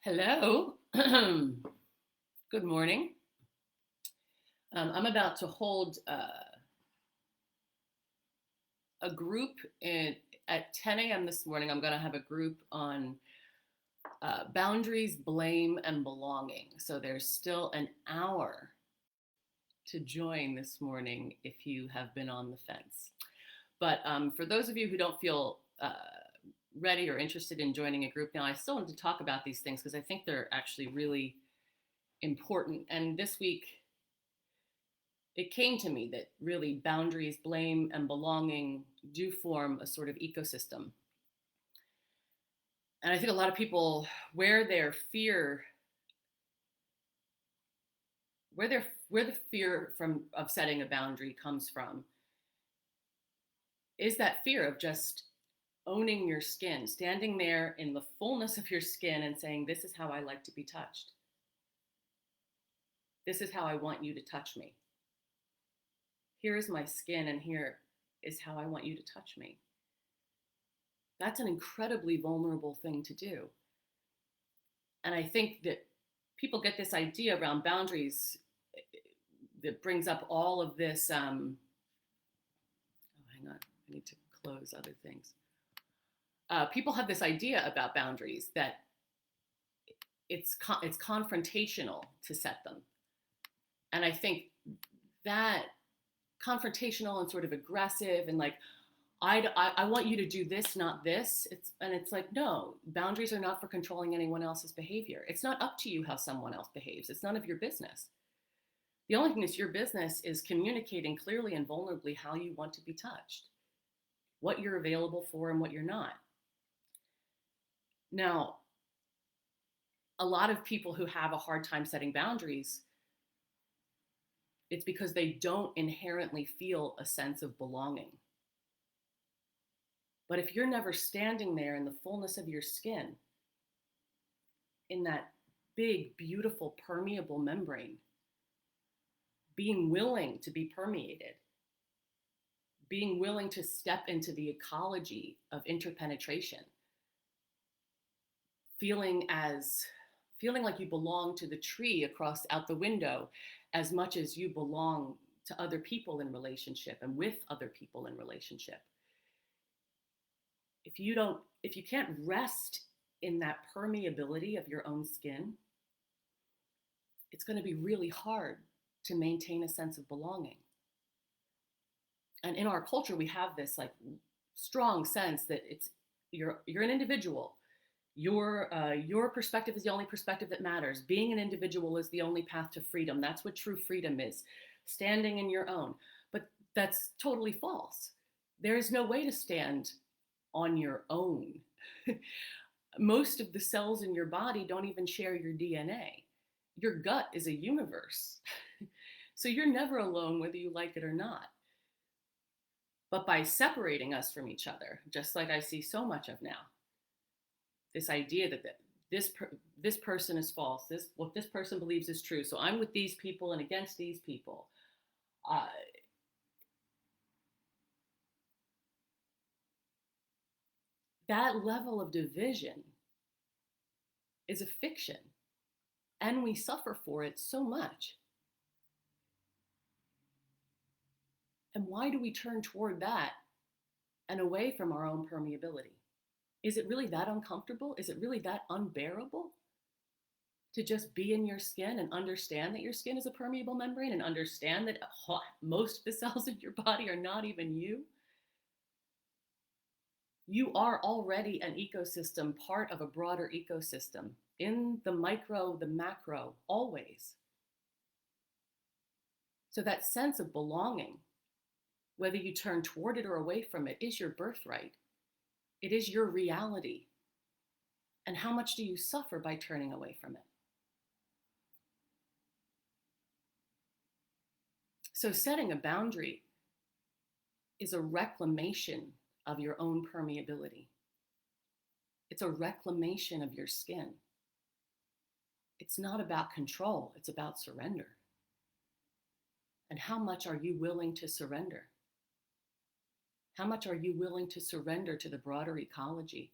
Hello. Good morning. I'm about to hold a group at 10 a.m. this morning. I'm going to have a group on boundaries, blame, and belonging. So there's still an hour to join this morning if you have been on the fence. But for those of you who don't feel ready or interested in joining a group now, I still want to talk about these things because I think they're actually really important. And this week, it came to me that really boundaries, blame, and belonging do form a sort of ecosystem. And I think a lot of people, where their fear, where the fear from of setting a boundary comes from, is that fear of just owning your skin, standing there in the fullness of your skin and saying, "This is how I like to be touched. This is how I want you to touch me. Here is my skin, and here is how I want you to touch me." That's an incredibly vulnerable thing to do. And I think that people get this idea around boundaries that brings up all of this. Oh, hang on, I need to close other things. People have this idea about boundaries that it's confrontational to set them, and I think that confrontational and sort of aggressive and like I want you to do this, not this. It's like, no, boundaries are not for controlling anyone else's behavior. It's not up to you how someone else behaves. It's none of your business. The only thing that's your business is communicating clearly and vulnerably how you want to be touched, what you're available for and what you're not. Now, a lot of people who have a hard time setting boundaries, it's because they don't inherently feel a sense of belonging. But if you're never standing there in the fullness of your skin, in that big, beautiful, permeable membrane, being willing to be permeated, being willing to step into the ecology of interpenetration, feeling like you belong to the tree across out the window as much as you belong to other people in relationship and with other people in relationship. If you can't rest in that permeability of your own skin, it's going to be really hard to maintain a sense of belonging. And in our culture, we have this like strong sense that you're an individual. Your perspective is the only perspective that matters. Being an individual is the only path to freedom. That's what true freedom is, standing in your own. But that's totally false. There is no way to stand on your own. Most of the cells in your body don't even share your DNA. Your gut is a universe. So you're never alone whether you like it or not. But by separating us from each other, just like I see so much of now, this idea that this person is false, what this person believes is true, so I'm with these people and against these people. That level of division is a fiction, and we suffer for it so much. And why do we turn toward that and away from our own permeability? Is it really that uncomfortable? Is it really that unbearable to just be in your skin and understand that your skin is a permeable membrane and understand that most of the cells in your body are not even you? You are already an ecosystem, part of a broader ecosystem, in the micro, the macro, always. So that sense of belonging, whether you turn toward it or away from it, is your birthright. It is your reality. And how much do you suffer by turning away from it? So setting a boundary is a reclamation of your own permeability. It's a reclamation of your skin. It's not about control, it's about surrender. And how much are you willing to surrender? How much are you willing to surrender to the broader ecology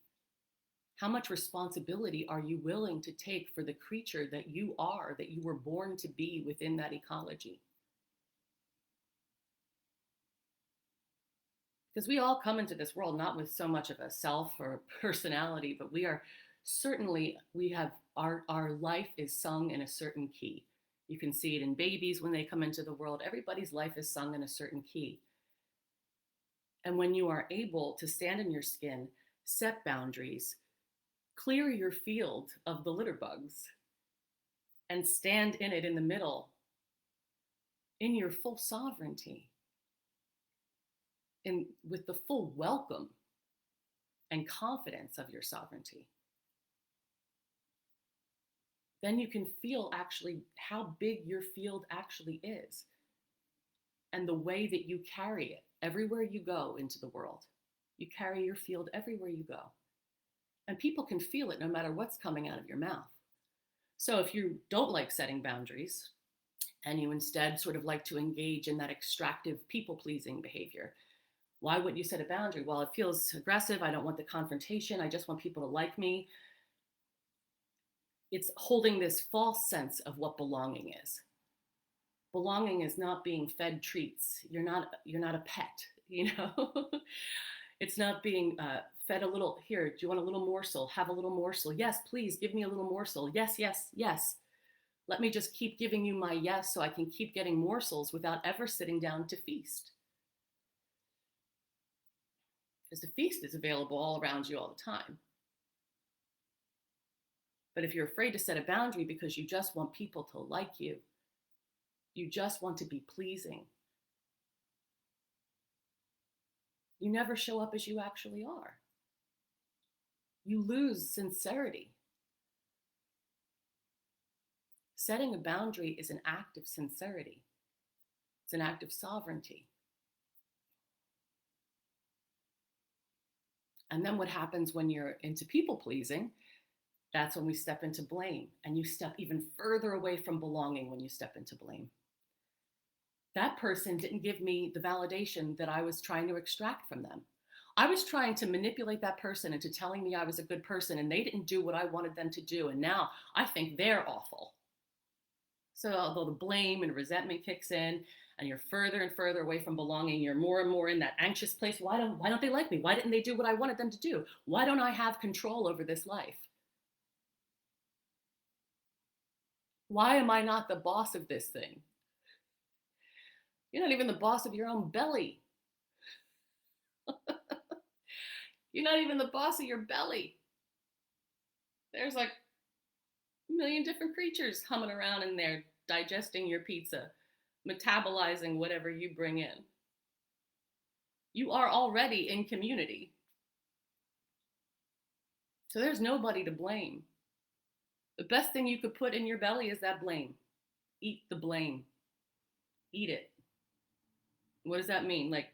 How much responsibility are you willing to take for the creature that you are, that you were born to be within that ecology? Because we all come into this world not with so much of a self or personality, but we are certainly, we have our life is sung in a certain key. You can see it in babies when they come into the world. Everybody's life is sung in a certain key. And when you are able to stand in your skin, set boundaries, clear your field of the litter bugs, and stand in it in the middle, in your full sovereignty, in with the full welcome and confidence of your sovereignty, then you can feel actually how big your field actually is and the way that you carry it everywhere you go into the world. You carry your field everywhere you go. And people can feel it no matter what's coming out of your mouth. So if you don't like setting boundaries and you instead sort of like to engage in that extractive people pleasing behavior, why wouldn't you set a boundary? Well, it feels aggressive. I don't want the confrontation. I just want people to like me. It's holding this false sense of what belonging is. Belonging is not being fed treats. You're not a pet, you know. It's not being fed a little. Here, do you want a little morsel? Have a little morsel. Yes, please give me a little morsel. Yes, yes, yes. Let me just keep giving you my yes so I can keep getting morsels without ever sitting down to feast. Because the feast is available all around you all the time. But if you're afraid to set a boundary because you just want people to like you just want to be pleasing, you never show up as you actually are. You lose sincerity. Setting a boundary is an act of sincerity. It's an act of sovereignty. And then what happens when you're into people pleasing? That's when we step into blame. And you step even further away from belonging when you step into blame. That person didn't give me the validation that I was trying to extract from them. I was trying to manipulate that person into telling me I was a good person, and they didn't do what I wanted them to do. And now I think they're awful. So although the blame and resentment kicks in and you're further and further away from belonging, you're more and more in that anxious place. Why don't they like me? Why didn't they do what I wanted them to do? Why don't I have control over this life? Why am I not the boss of this thing? You're not even the boss of your own belly. You're not even the boss of your belly. There's like a million different creatures humming around in there, digesting your pizza, metabolizing whatever you bring in. You are already in community. So there's nobody to blame. The best thing you could put in your belly is that blame. Eat the blame. Eat it. What does that mean? Like,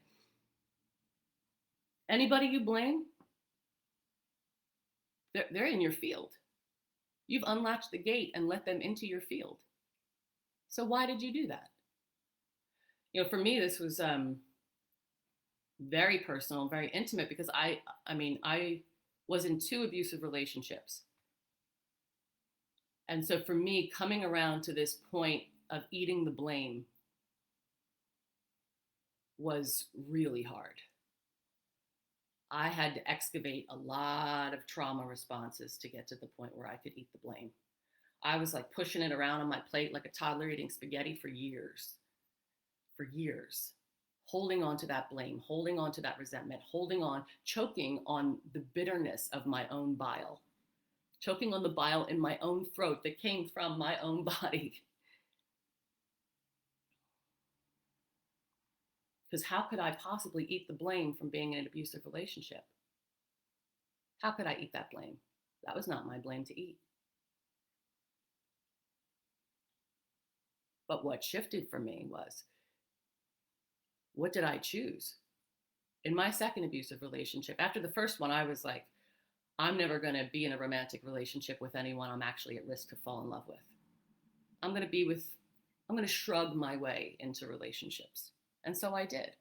anybody you blame, they're in your field. You've unlatched the gate and let them into your field. So why did you do that? You know, for me, this was very personal, very intimate, because I was in 2 abusive relationships. And so for me, coming around to this point of eating the blame was really hard. I had to excavate a lot of trauma responses to get to the point where I could eat the blame. I was like pushing it around on my plate like a toddler eating spaghetti for years, holding on to that blame, holding on to that resentment, holding on, choking on the bitterness of my own bile, choking on the bile in my own throat that came from my own body. Because how could I possibly eat the blame from being in an abusive relationship? How could I eat that blame? That was not my blame to eat. But what shifted for me was, what did I choose? In my second abusive relationship, after the first one, I was like, I'm never going to be in a romantic relationship with anyone I'm actually at risk to fall in love with. I'm going to shrug my way into relationships. And so I did.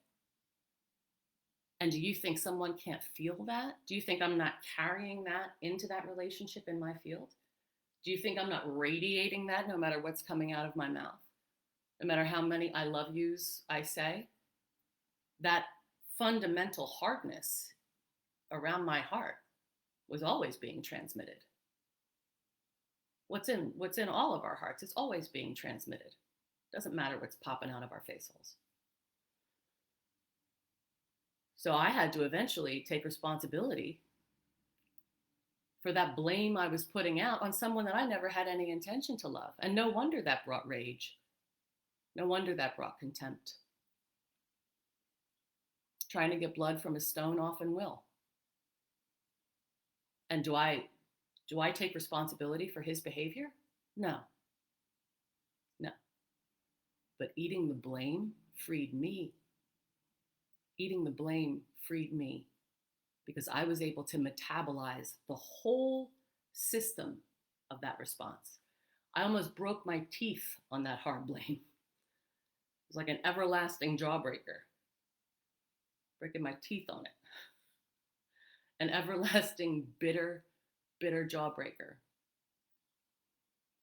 And do you think someone can't feel that? Do you think I'm not carrying that into that relationship in my field? Do you think I'm not radiating that no matter what's coming out of my mouth? No matter how many I love yous I say? That fundamental hardness around my heart was always being transmitted. What's in all of our hearts is always being transmitted. Doesn't matter what's popping out of our face holes. So I had to eventually take responsibility for that blame I was putting out on someone that I never had any intention to love. And no wonder that brought rage. No wonder that brought contempt. Trying to get blood from a stone often will. And do I take responsibility for his behavior? No. No. But eating the blame freed me. Eating the blame freed me because I was able to metabolize the whole system of that response. I almost broke my teeth on that hard blame. It was like an everlasting jawbreaker, breaking my teeth on it. An everlasting bitter, bitter jawbreaker.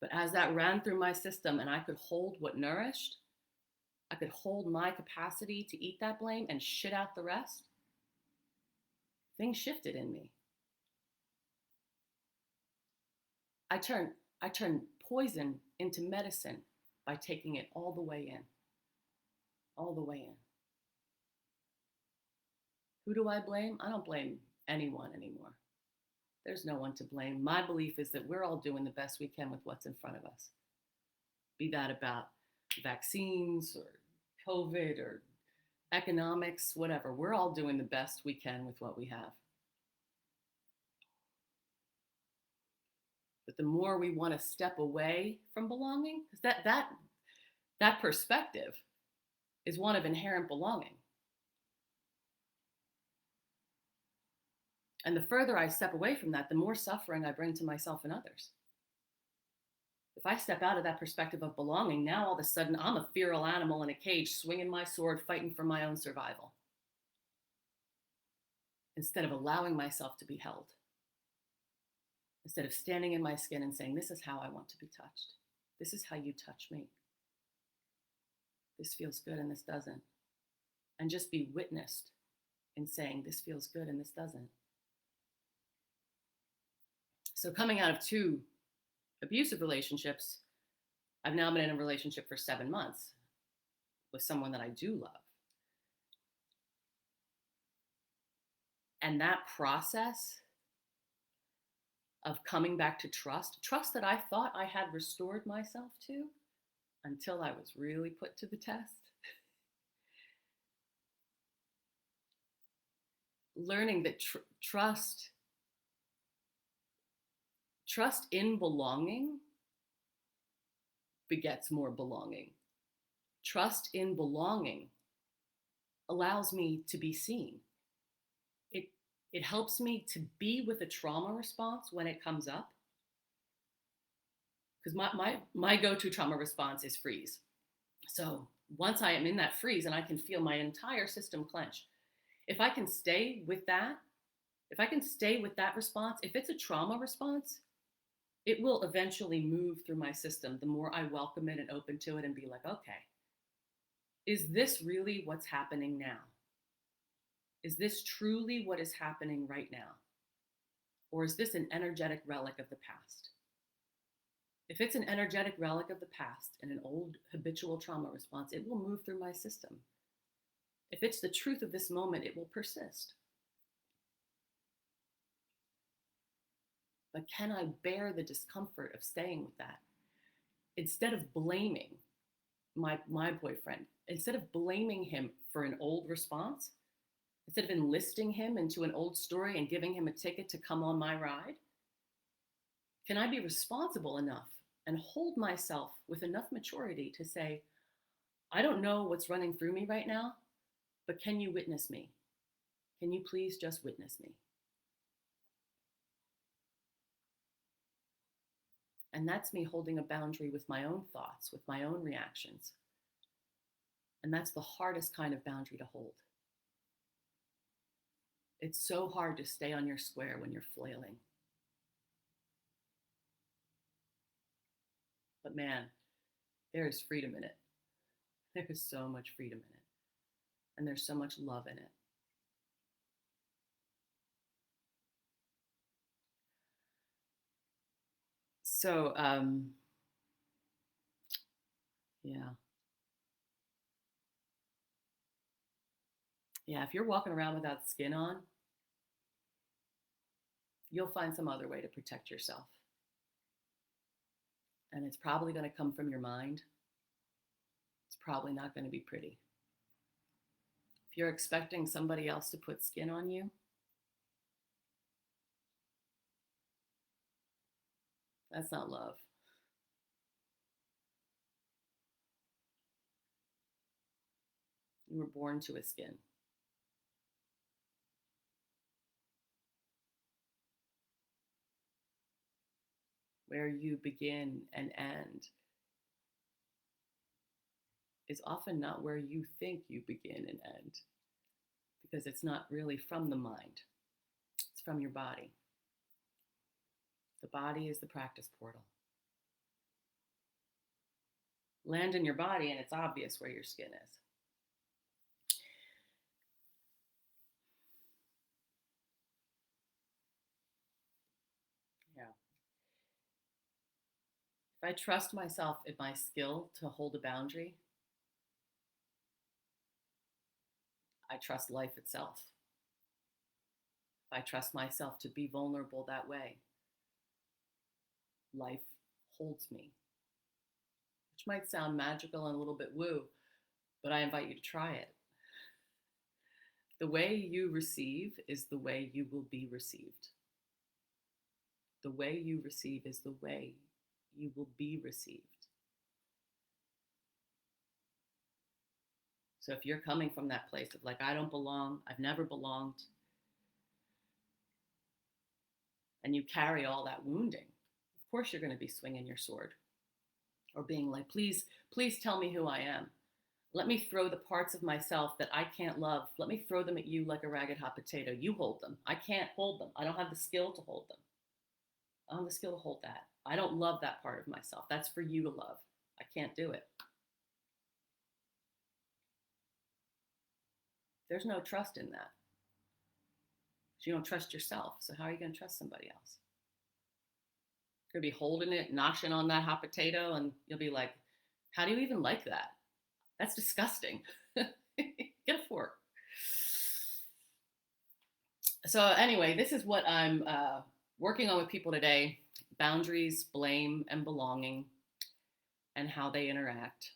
But as that ran through my system and I could hold what nourished, I could hold my capacity to eat that blame and shit out the rest, things shifted in me. I turned poison into medicine by taking it all the way in. All the way in. Who do I blame? I don't blame anyone anymore. There's no one to blame. My belief is that we're all doing the best we can with what's in front of us. Be that about vaccines or COVID or economics, whatever. We're all doing the best we can with what we have. But the more we want to step away from belonging, because that perspective is one of inherent belonging. And the further I step away from that, the more suffering I bring to myself and others. If I step out of that perspective of belonging, now all of a sudden I'm a feral animal in a cage, swinging my sword, fighting for my own survival, instead of allowing myself to be held. Instead of standing in my skin and saying, this is how I want to be touched. This is how you touch me. This feels good and this doesn't. And just be witnessed in saying, this feels good and this doesn't. So coming out of 2 abusive relationships, I've now been in a relationship for 7 months with someone that I do love. And that process of coming back to trust that I thought I had restored myself to until I was really put to the test. Learning that trust in belonging begets more belonging. Trust in belonging allows me to be seen. It helps me to be with a trauma response when it comes up. Because my go-to trauma response is freeze. So once I am in that freeze and I can feel my entire system clench, if I can stay with that response, if it's a trauma response, it will eventually move through my system the more I welcome it and open to it and be like, okay, is this really what's happening now? Is this truly what is happening right now? Or is this an energetic relic of the past? If it's an energetic relic of the past and an old habitual trauma response, it will move through my system. If it's the truth of this moment, it will persist. But can I bear the discomfort of staying with that? Instead of blaming my boyfriend, instead of blaming him for an old response, instead of enlisting him into an old story and giving him a ticket to come on my ride, can I be responsible enough and hold myself with enough maturity to say, I don't know what's running through me right now, but can you witness me? Can you please just witness me? And that's me holding a boundary with my own thoughts, with my own reactions. And that's the hardest kind of boundary to hold. It's so hard to stay on your square when you're flailing. But man, there is freedom in it. There is so much freedom in it. And there's so much love in it. So, yeah. Yeah, if you're walking around without skin on, you'll find some other way to protect yourself. And it's probably going to come from your mind. It's probably not going to be pretty. If you're expecting somebody else to put skin on you, that's not love. You were born to a skin. Where you begin and end is often not where you think you begin and end, because it's not really from the mind, it's from your body. The body is the practice portal. Land in your body, and it's obvious where your skin is. Yeah. If I trust myself in my skill to hold a boundary, I trust life itself. If I trust myself to be vulnerable that way, life holds me. Which might sound magical and a little bit woo, but I invite you to try it. The way you receive is the way you will be received. The way you receive is the way you will be received. So if you're coming from that place of like, I don't belong, I've never belonged, and you carry all that wounding, of course you're going to be swinging your sword or being like, please, please tell me who I am. Let me throw the parts of myself that I can't love. Let me throw them at you like a ragged hot potato. You hold them. I can't hold them. I don't have the skill to hold them. I don't have the skill to hold that. I don't love that part of myself. That's for you to love. I can't do it. There's no trust in that. You don't trust yourself. So how are you going to trust somebody else? You're going to be holding it, noshing on that hot potato, and you'll be like, how do you even like that? That's disgusting. Get a fork. So anyway, this is what I'm working on with people today: boundaries, blame, and belonging, and how they interact.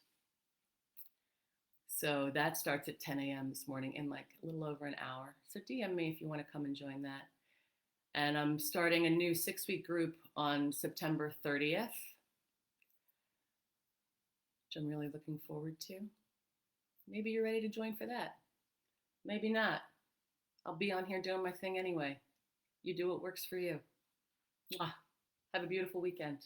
So that starts at 10 a.m. this morning in like a little over an hour. So DM me if you want to come and join that. And I'm starting a new 6-week group on September 30th, which I'm really looking forward to. Maybe you're ready to join for that. Maybe not. I'll be on here doing my thing anyway. You do what works for you. Mwah. Have a beautiful weekend.